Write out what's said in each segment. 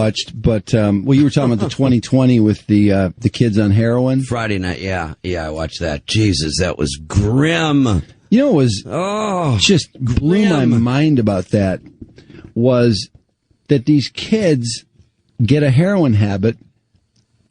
watched, but well, you were talking about the 2020 with the kids on heroin. Friday night, yeah, I watched that. Jesus, that was grim. You know, what was just blew my mind about that was that these kids get a heroin habit,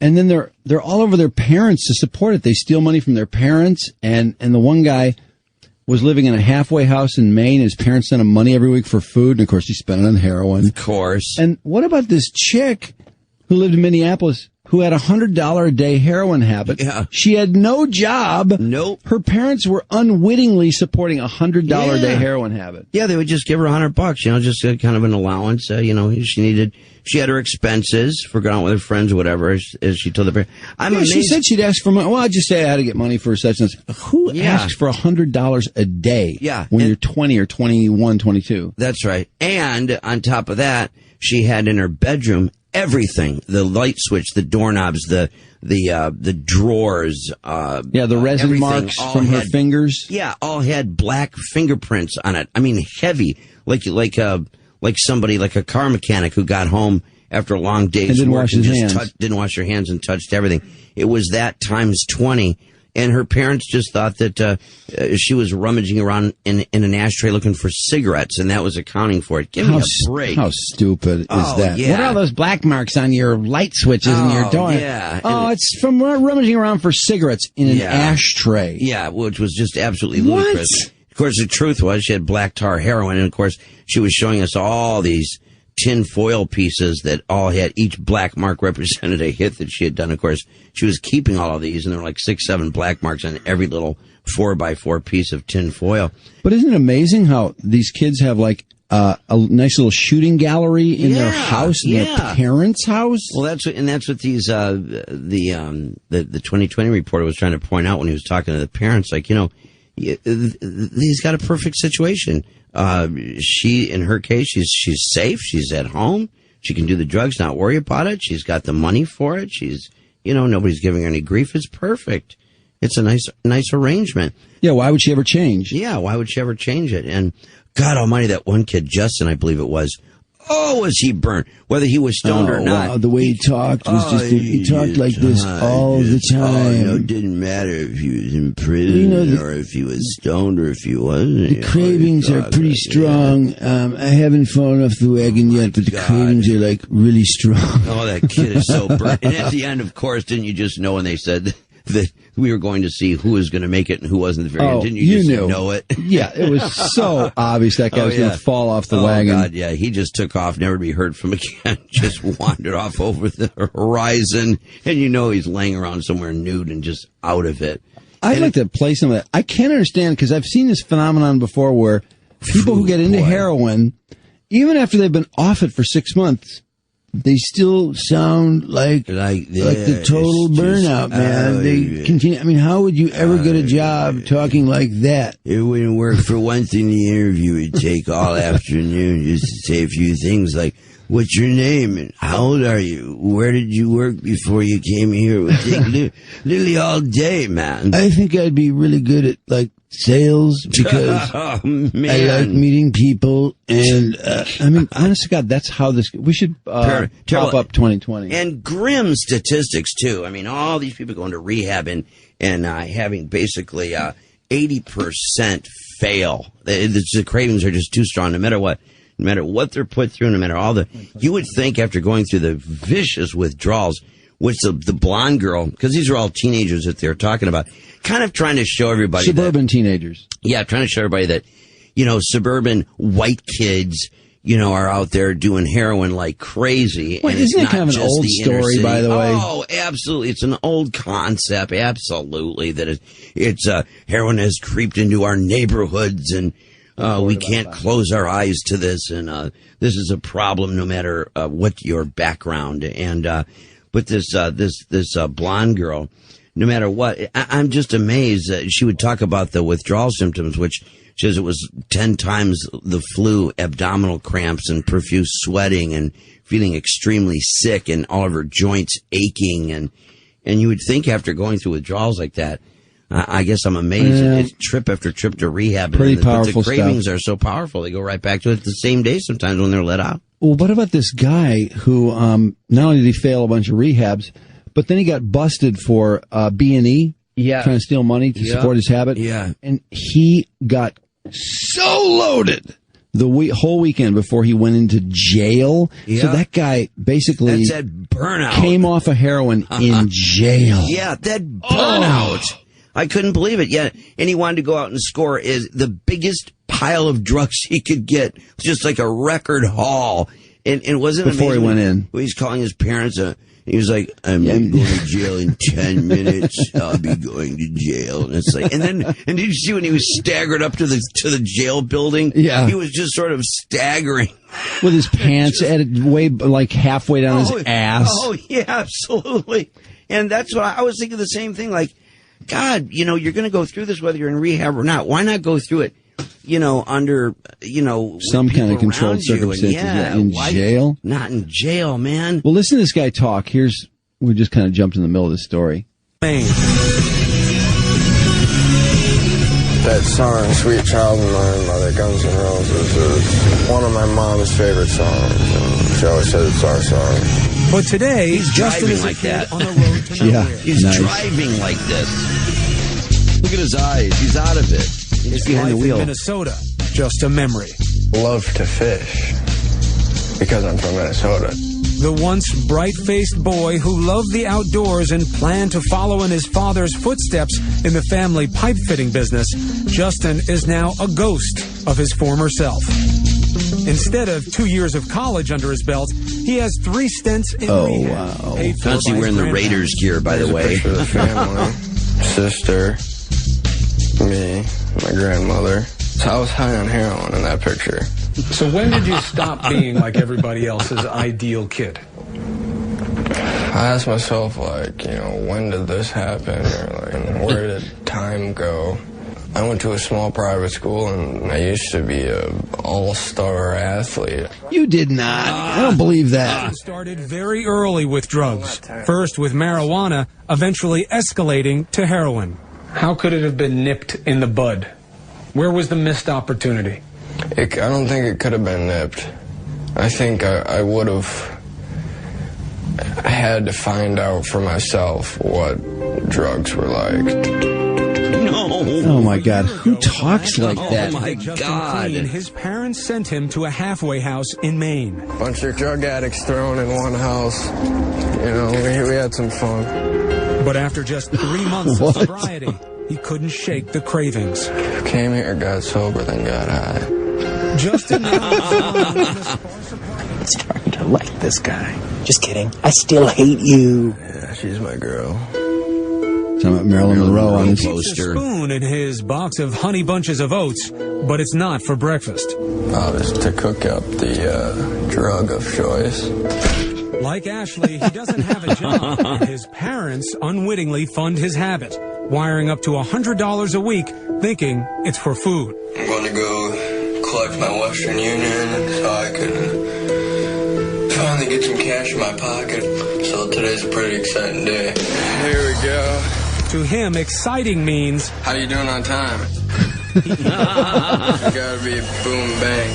and then they're all over their parents to support it. They steal money from their parents, and the one guy was living in a halfway house in Maine. His parents sent him money every week for food, and of course he spent it on heroin. Of course. And what about this chick who lived in Minneapolis who had a $100 a day heroin habit? Yeah. She had no job. Nope. Her parents were unwittingly supporting a $100 a day heroin habit. Yeah, they would just give her $100, just kind of an allowance. She had her expenses for going out with her friends or whatever, as she told the parents. I'm amazed. She said she'd ask for money. Well, I'd just say I had to get money for such and such. Who asks for $100 a day when you're 20 or 21, 22? That's right. And on top of that, she had in her bedroom everything: the light switch, the doorknobs, the drawers. The resin marks from her fingers. Yeah, all had black fingerprints on it. I mean, heavy, like somebody, like a car mechanic who got home after a long day's work and just didn't wash her hands and touched everything. It was that times 20. And her parents just thought that she was rummaging around in an ashtray looking for cigarettes, and that was accounting for it. Give me a break. How stupid is that? Yeah. What are all those black marks on your light switches in your door? Yeah. It's from rummaging around for cigarettes in an ashtray. Yeah, which was just absolutely ludicrous. Of course, the truth was she had black tar heroin, and of course, she was showing us all these tin foil pieces that all had, each black mark represented a hit that she had done. Of course, she was keeping all of these, and there were like 6, 7 black marks on every little 4x4 piece of tin foil. But isn't it amazing how these kids have like a nice little shooting gallery in their house, in their parents' house? Well, that's what these the 2020 reporter was trying to point out when he was talking to the parents. Like, he's got a perfect situation. She, in her case, she's safe. She's at home. She can do the drugs, not worry about it. She's got the money for it. She's, nobody's giving her any grief. It's perfect. It's a nice arrangement. Yeah. Why would she ever change? Yeah. Why would she ever change it? And God Almighty, that one kid, Justin, I believe it was. Oh, was he burnt? Whether he was stoned or not. Wow, the way he talked was he talked like this all the time. It didn't matter if he was in prison or if he was stoned or if he wasn't. The cravings are pretty strong. I haven't fallen off the wagon yet, but the cravings are like really strong. Oh, that kid is so burnt. And at the end, of course, didn't you just know when they said that we were going to see who was going to make it and who wasn't at the very end? Didn't you just know it? Yeah, it was so obvious that guy was going to fall off the wagon. Oh, God, yeah. He just took off, never to be heard from again. Just wandered off over the horizon. And he's laying around somewhere nude and just out of it. I'd like to play some of that. I can't understand, because I've seen this phenomenon before where people who get into heroin, even after they've been off it for 6 months, they still sound like the total burnout, man. They continue. I mean, how would you ever get a job talking like that? It wouldn't work. For once in the interview, it'd take all afternoon just to say a few things like, what's your name and how old are you? Where did you work before you came here? It would take literally all day, man. I think I'd be really good at sales because I like meeting people, and honest to God, that's how we should pop up 2020. And grim statistics too. I mean, all these people going to rehab and having basically 80% fail. The cravings are just too strong, no matter what. No matter what they're put through, no matter you would think after going through the vicious withdrawals, which the blonde girl, because these are all teenagers that they're talking about, kind of trying to show everybody suburban teenagers. Yeah, trying to show everybody that, suburban white kids, are out there doing heroin like crazy. Wait, isn't it kind of an old story, by the way? Oh, absolutely. It's an old concept. Absolutely. That it's heroin has creeped into our neighborhoods, and we can't close our eyes to this. And this is a problem no matter what your background. And but this blonde girl, no matter what, I'm just amazed that she would talk about the withdrawal symptoms, which she says it was 10 times the flu, abdominal cramps and profuse sweating and feeling extremely sick and all of her joints aching. And you would think after going through withdrawals like that, I guess I'm amazed. It's trip after trip to rehab. Pretty powerful stuff. The cravings are so powerful. They go right back to it the same day sometimes when they're let out. Well, what about this guy who not only did he fail a bunch of rehabs, but then he got busted for B&E, trying to steal money to support his habit. Yeah. And he got so loaded the whole weekend before he went into jail. Yeah. So that guy basically that's that burnout. Came off of heroin in jail. Yeah, that burnout. Oh. I couldn't believe it. Yeah, and he wanted to go out and score is the biggest pile of drugs he could get, just like a record haul. And wasn't before he went in. He's calling his parents. He was like, "I'm going to jail in 10 minutes. I'll be going to jail." And it's like, and did you see when he was staggered up to the jail building? Yeah, he was just sort of staggering with his pants at way like halfway down his ass. Oh yeah, absolutely. And that's what I was thinking. The same thing. Like, God, you're going to go through this whether you're in rehab or not. Why not go through it? Under, some kind of controlled circumstances. In jail? Not in jail, man. Well, listen to this guy talk. We just kind of jumped in the middle of the story. That song, Sweet Child of Mine by the Guns N' Roses, is one of my mom's favorite songs. And she always says it's our song. But today, Justin is like that. On the road to nowhere. He's driving like this. Look at his eyes. He's out of it. His behind the wheel. In Minnesota, just a memory. Love to fish because I'm from Minnesota. The once bright-faced boy who loved the outdoors and planned to follow in his father's footsteps in the family pipe-fitting business, Justin is now a ghost of his former self. Instead of 2 years of college under his belt, he has 3 stints in rehab. Wow. Constantly wearing the Raiders gear, by the way. For the family, sister, me, my grandmother. So I was high on heroin in that picture. So when did you stop being like everybody else's ideal kid? I asked myself, when did this happen? Or where did time go? I went to a small private school, and I used to be an all-star athlete. You did not. I don't believe that. Started very early with drugs. First with marijuana, eventually escalating to heroin. How could it have been nipped in the bud? Where was the missed opportunity? I don't think it could have been nipped. I think I would have had to find out for myself what drugs were like. No. Oh, my God. Who talks like that? Oh, my God. His parents sent him to a halfway house in Maine. Bunch of drug addicts thrown in one house. We had some fun. But after just 3 months of sobriety, he couldn't shake the cravings. Came here, got sober, then got high. Justin starting to like this guy. Just kidding. I still hate you. Yeah, she's my girl. Talking about Marilyn Monroe on his poster. A spoon in his box of honey bunches of oats, but it's not for breakfast. Just to cook up the drug of choice. Like Ashley, he doesn't have a job, and his parents unwittingly fund his habit, wiring up to $100 a week, thinking it's for food. I'm going to go collect my Western Union so I can finally get some cash in my pocket. So today's a pretty exciting day. Here we go. To him, exciting means... How you doing on time? You gotta be boom bang.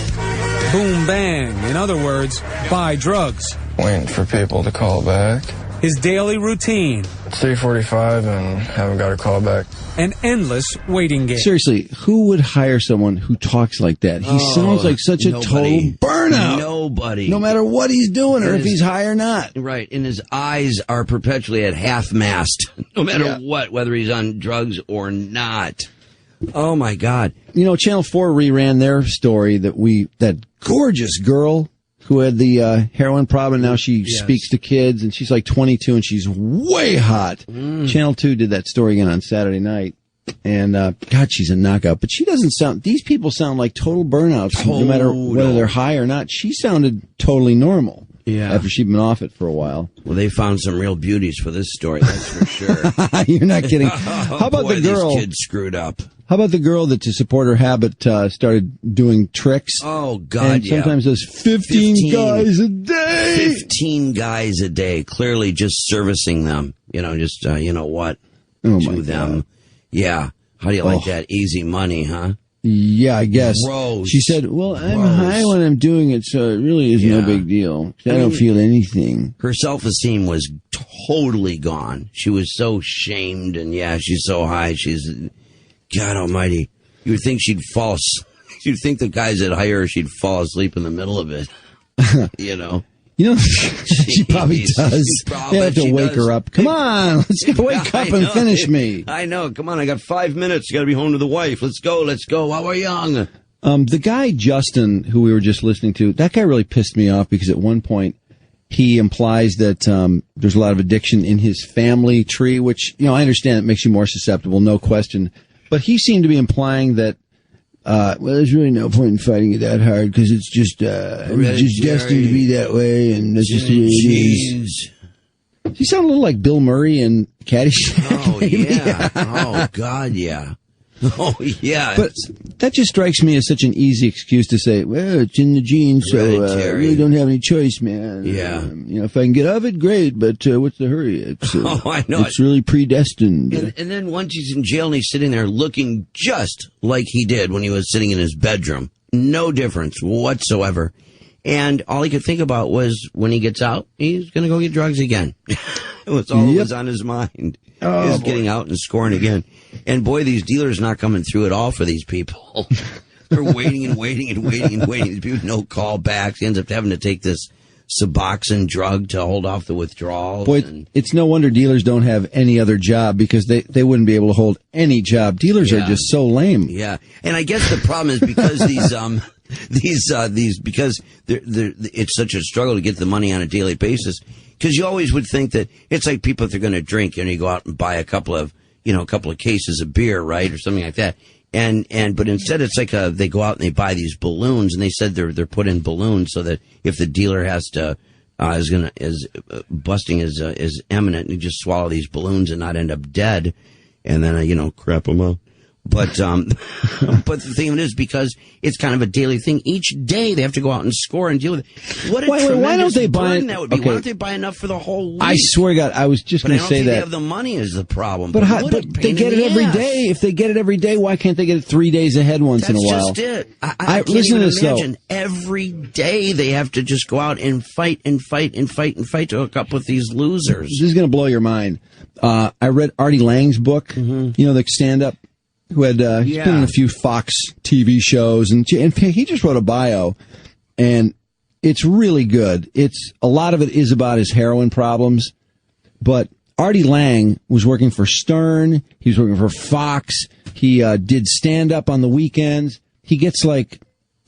Boom bang. In other words, buy drugs. Waiting for people to call back. His daily routine. It's 3:45 and haven't got a call back. An endless waiting game. Seriously, who would hire someone who talks like that? He sounds like such a total burnout. Nobody. No matter what he's doing or if he's high or not. Right. And his eyes are perpetually at half-mast. No matter what, whether he's on drugs or not. Oh, my God. Channel 4 reran their story that gorgeous girl who had the heroin problem. Now she speaks to kids, and she's like 22, and she's way hot. Channel 2 did that story again on Saturday night, and God, she's a knockout. But she doesn't sound. These people sound like total burnouts, no matter whether they're high or not. She sounded totally normal. Yeah. After she'd been off it for a while. Well, they found some real beauties for this story, that's for sure. You're not kidding. How about the girl? This kid screwed up. How about the girl that, to support her habit, started doing tricks? Oh, God, and sometimes does 15 guys a day. 15 guys a day, clearly just servicing them. To them. God. Yeah. How do you like that? Easy money, huh? Yeah, I guess. Gross. She said, well, I'm Gross. high when I'm doing it, so it really is no big deal. I don't feel anything. Her self-esteem was totally gone. She was so shamed, and she's so high. She's, God almighty, you would think she'd fall asleep. You'd think the guys that hire her, she'd fall asleep in the middle of it. You know? She probably does. They have to wake her up. Come on, let's go wake up and finish me. I know. Come on, I got 5 minutes. You got to be home to the wife. Let's go while we're young. The guy, Justin, who we were just listening to, that guy really pissed me off because at one point he implies that there's a lot of addiction in his family tree, which, I understand it makes you more susceptible, no question. But he seemed to be implying that there's really no point in fighting it that hard because it's just, I'm just destined to be that way, and that's just the way it is. He sounded a little like Bill Murray in Caddyshack. Oh, yeah. Oh, God, yeah. Oh, yeah. But that just strikes me as such an easy excuse to say, well, it's in the genes, so I really don't have any choice, man. Yeah. If I can get off it, great, but what's the hurry? It's, I know. It's really predestined. And then once he's in jail and he's sitting there looking just like he did when he was sitting in his bedroom. No difference whatsoever. And all he could think about was when he gets out, he's going to go get drugs again. It was all that was on his mind. He's getting out and scoring again. And boy, these dealers not coming through at all for these people. They're waiting and waiting and waiting and waiting. These people no callbacks. He ends up having to take this Suboxone drug to hold off the withdrawal. Boy, it's no wonder dealers don't have any other job because they wouldn't be able to hold any job. Dealers are just so lame. Yeah. And I guess the problem is because because it's such a struggle to get the money on a daily basis. Because you always would think that it's like people, if they're going to drink, you go out and buy a couple of cases of beer, right? Or something like that. But instead it's like they go out and they buy these balloons, and they said they're put in balloons so that if the dealer has to, busting is imminent, and you just swallow these balloons and not end up dead, and then, crap them up. But the thing is, because it's kind of a daily thing, each day they have to go out and score and deal with it. What a why don't they buy that would be. Okay. Why don't they buy enough for the whole week? I swear to God, I was just going to say that. They have the money is the problem. But they get it every day. If they get it every day, why can't they get it 3 days ahead once in a while? That's just it. I can't listen even to this, imagine. Though. Every day they have to just go out and fight and fight and fight and fight to hook up with these losers. This is going to blow your mind. I read Artie Lang's book, the stand-up, who had he's been in a few Fox TV shows, and he just wrote a bio, and it's really good. A lot of it is about his heroin problems, but Artie Lang was working for Stern. He was working for Fox. He did stand-up on the weekends. He gets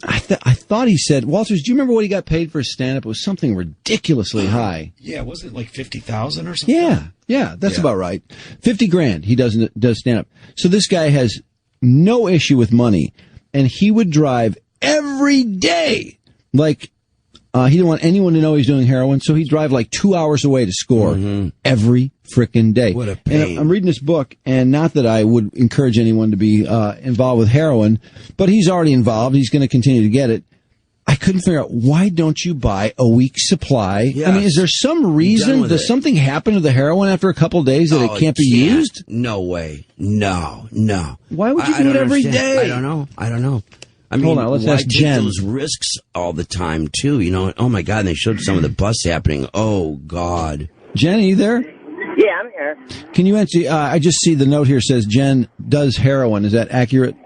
I thought he said, Walters, do you remember what he got paid for his stand-up? It was something ridiculously high. Yeah, wasn't it like $50,000 or something? Yeah, that's about right. $50,000 he does stand-up. So this guy has no issue with money, and he would drive every day. He didn't want anyone to know he's doing heroin, so he'd drive 2 hours away to score every frickin' day. What a pain. And I'm reading this book, and not that I would encourage anyone to be involved with heroin, but he's already involved. He's going to continue to get it. I couldn't figure out, why don't you buy a week's supply? Yes. I mean, is there some reason? Does something happen to the heroin after a couple of days that it can't be used? No way. No. Why would you do it every day? I don't know. I mean, hold on, let's ask Jen. Take those risks all the time, too? Oh, my God, and they showed some of the busts happening. Oh, God. Jen, are you there? Yeah, I'm here. Can you answer? I just see the note here says Jen does heroin. Is that accurate?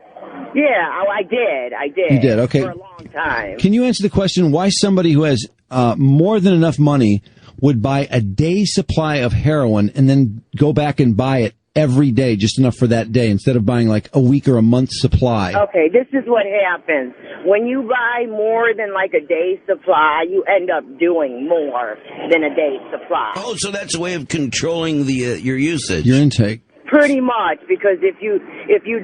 Yeah, I did. You did, okay. For a long time. Can you answer the question why somebody who has more than enough money would buy a day's supply of heroin and then go back and buy it every day, just enough for that day, instead of buying a week or a month's supply? Okay, this is what happens. When you buy more than a day's supply, you end up doing more than a day's supply. Oh, so that's a way of controlling your usage. Your intake. Pretty much, because if you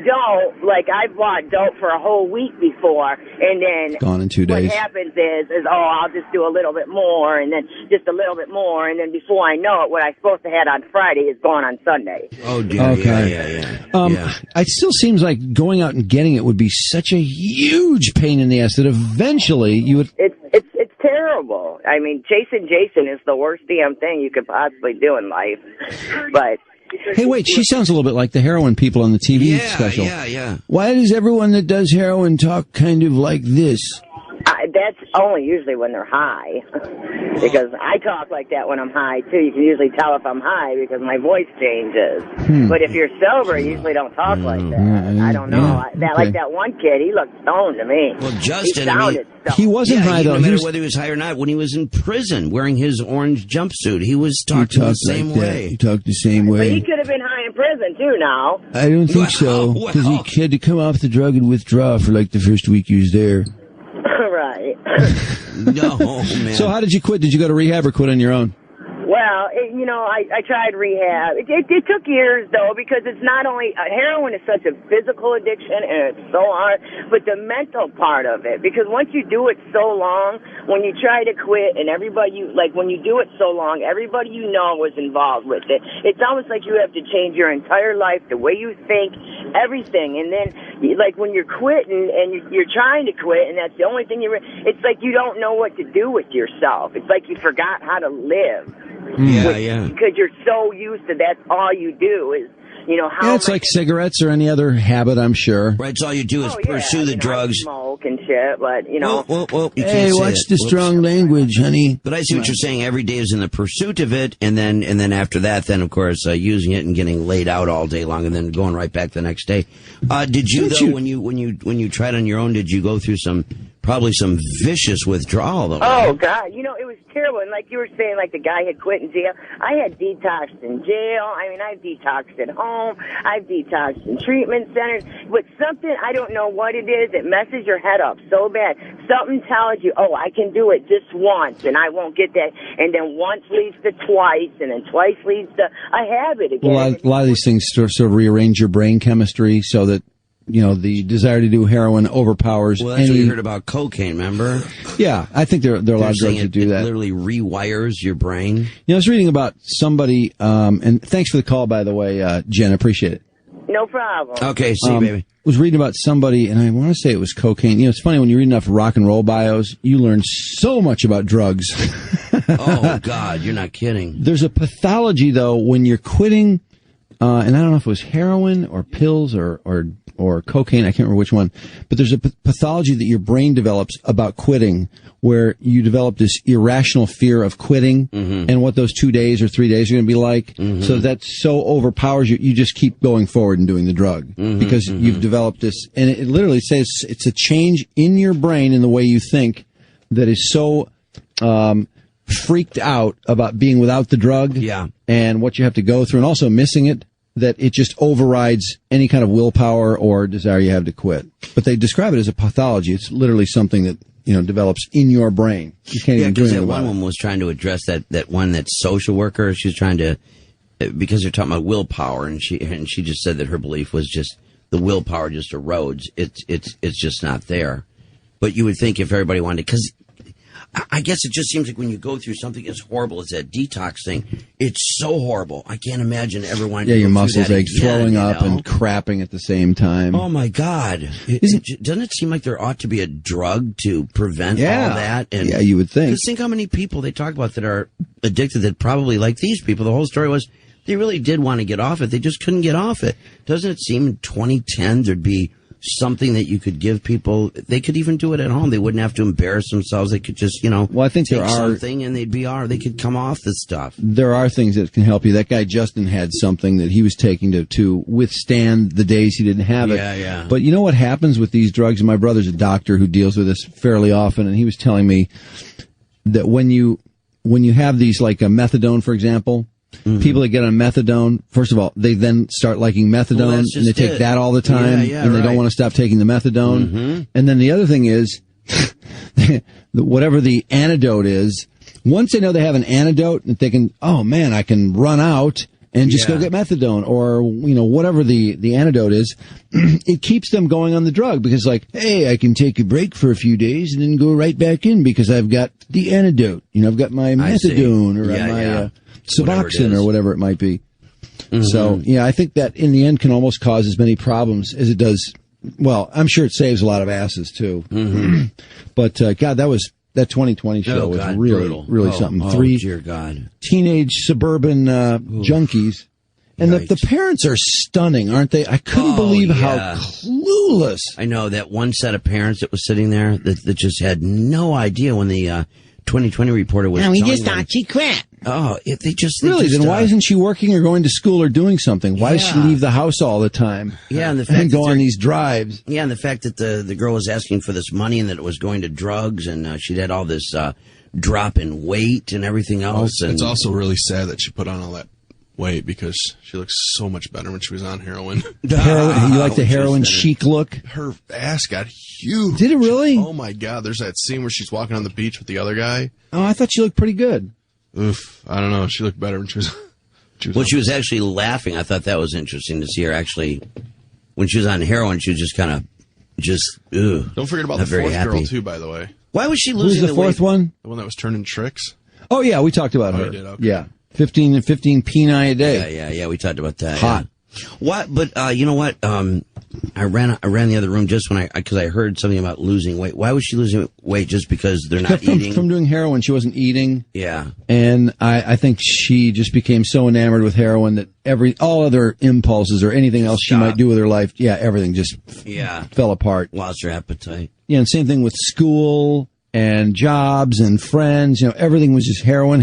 don't, I've bought dope for a whole week before, and then gone in 2 days. What happens is I'll just do a little bit more, and then just a little bit more, and then before I know it, what I'm supposed to have on Friday is gone on Sunday. Oh dear. Okay. Yeah. It still seems like going out and getting it would be such a huge pain in the ass that eventually you would. It's terrible. I mean, chasing Jason is the worst damn thing you could possibly do in life, but. Hey, wait, she sounds a little bit like the heroin people on the TV special. Yeah. Why does everyone that does heroin talk kind of like this? That's only usually when they're high. Because I talk like that when I'm high, too. You can usually tell if I'm high because my voice changes. But if you're sober, you usually don't talk like that. I don't know. Like that one kid, he looked stoned to me. Well, Justin, he wasn't high, though. No matter whether he was high or not, when he was in prison wearing his orange jumpsuit, he was talking the same way. He talked the same way. But he could have been high in prison, too, now. I don't think so. Because he had to come off the drug and withdraw for like the first week he was there. Right. No, man. So how did you quit? Did you go to rehab or quit on your own? Well, I tried rehab. It took years, though, because it's not only heroin is such a physical addiction, and it's so hard, but the mental part of it. Because once you do it so long, when you try to quit, and when you do it so long, everybody you know was involved with it. It's almost like you have to change your entire life, the way you think, everything. And then, like when you're quitting and you're trying to quit, and that's the only thing it's like you don't know what to do with yourself. It's like you forgot how to live. Yeah. Because you're so used to that's all you do is, how it's like cigarettes or any other habit, I'm sure. Right, it's all you do is pursue the drugs. Smoke and shit, but, Well, you hey, can't watch the strong language, honey. But I see what you're saying. Every day is in the pursuit of it, and then after that, then of course using it and getting laid out all day long, and then going right back the next day. Did you when you tried on your own? Did you go through probably some vicious withdrawal though? Oh God, it was terrible. And like you were saying, like the guy had quit in jail. I had detoxed in jail. I mean, I've detoxed at home. I've detoxed in treatment centers. But something, I don't know what it is, it messes your head up so bad. Something tells you, oh, I can do it just once, and I won't get that. And then once leads to twice, and then twice leads to a habit again. Well, a lot of these things sort of rearrange your brain chemistry so that the desire to do heroin overpowers. Well, that's what you heard about cocaine, remember? Yeah, I think there are a lot of drugs that do that. It literally rewires your brain. I was reading about somebody, and thanks for the call, by the way, Jen, I appreciate it. No problem. Okay, see you, baby. Was reading about somebody, and I want to say it was cocaine. It's funny, when you read enough rock and roll bios, you learn so much about drugs. Oh, God, you're not kidding. There's a pathology, though, when you're quitting, and I don't know if it was heroin or pills or cocaine, I can't remember which one, but there's a pathology that your brain develops about quitting, where you develop this irrational fear of quitting and what those 2 days or 3 days are going to be like. So that so overpowers you, you just keep going forward and doing the drug because you've developed this, and it literally says it's a change in your brain in the way you think that is so freaked out about being without the drug and what you have to go through, and also missing it, that it just overrides any kind of willpower or desire you have to quit. But they describe it as a pathology. It's literally something that, develops in your brain. You can't even do anything about it. One woman was trying to address that social worker. She was trying to, because they're talking about willpower, and she just said that her belief was just the willpower just erodes. It's just not there. But you would think if everybody wanted, because I guess it just seems like when you go through something as horrible as that detax thing, it's so horrible. I can't imagine everyone. Yeah, your muscles ache, throwing up and crapping at the same time. Oh my God! Doesn't it seem like there ought to be a drug to prevent all that? And yeah, you would think. Just think how many people they talk about that are addicted that probably like these people. The whole story was they really did want to get off it. They just couldn't get off it. Doesn't it seem in 2010 there'd be something that you could give people? They could even do it at home. They wouldn't have to embarrass themselves. They could just, well, I think take there are something and they could come off the stuff. There are things that can help you. That guy Justin had something that he was taking to withstand the days he didn't have it. Yeah. But you know what happens with these drugs? And my brother's a doctor who deals with this fairly often, and he was telling me that when you have these, like a methadone, for example, people that get on methadone, first of all, they then start liking methadone, and they take that all the time, and they don't want to stop taking the methadone. And then the other thing is, whatever the antidote is, once they know they have an antidote, that they can, oh man, I can run out and just go get methadone, or whatever the antidote is, it keeps them going on the drug because, like, hey, I can take a break for a few days and then go right back in because I've got the antidote. I've got my methadone or my Suboxone or whatever it might be. So, I think that in the end can almost cause as many problems as it does. Well, I'm sure it saves a lot of asses too. But God, that 2020 show was really, really something. 3 dear God. teenage suburban junkies. And the parents are stunning, aren't they? I couldn't believe how clueless. I know that one set of parents that was sitting there that just had no idea when the 2020 reporter was telling them. We just thought she quit. Oh, they just then why isn't she working or going to school or doing something? Why does she leave the house all the time? Yeah, and the fact go on these drives. Yeah, and the fact that the girl was asking for this money and that it was going to drugs, and she'd had all this drop in weight and everything else. It's also really sad that she put on all that weight because she looks so much better when she was on heroin. You like the heroin chic look? Her ass got huge. Did it really? Oh my God! There's that scene where she's walking on the beach with the other guy. Oh, I thought she looked pretty good. Oof, I don't know. She looked better when she was. She was actually laughing. I thought that was interesting to see her actually. When she was on heroin, she was just kind of, Don't forget about the fourth girl too, by the way. Why was she losing the fourth one? The one that was turning tricks. Oh yeah, we talked about her. You did? Okay. Yeah, 15 peni a day. Yeah. We talked about that. Hot. Yeah. What? But you know what? I ran the other room just because I heard something about losing weight. Why was she losing weight? Just because they're not eating? From doing heroin, she wasn't eating. Yeah. And I think she just became so enamored with heroin that all other impulses or anything else she might do with her life, everything just fell apart. Lost her appetite. Yeah, and same thing with school and jobs and friends. Everything was just heroin.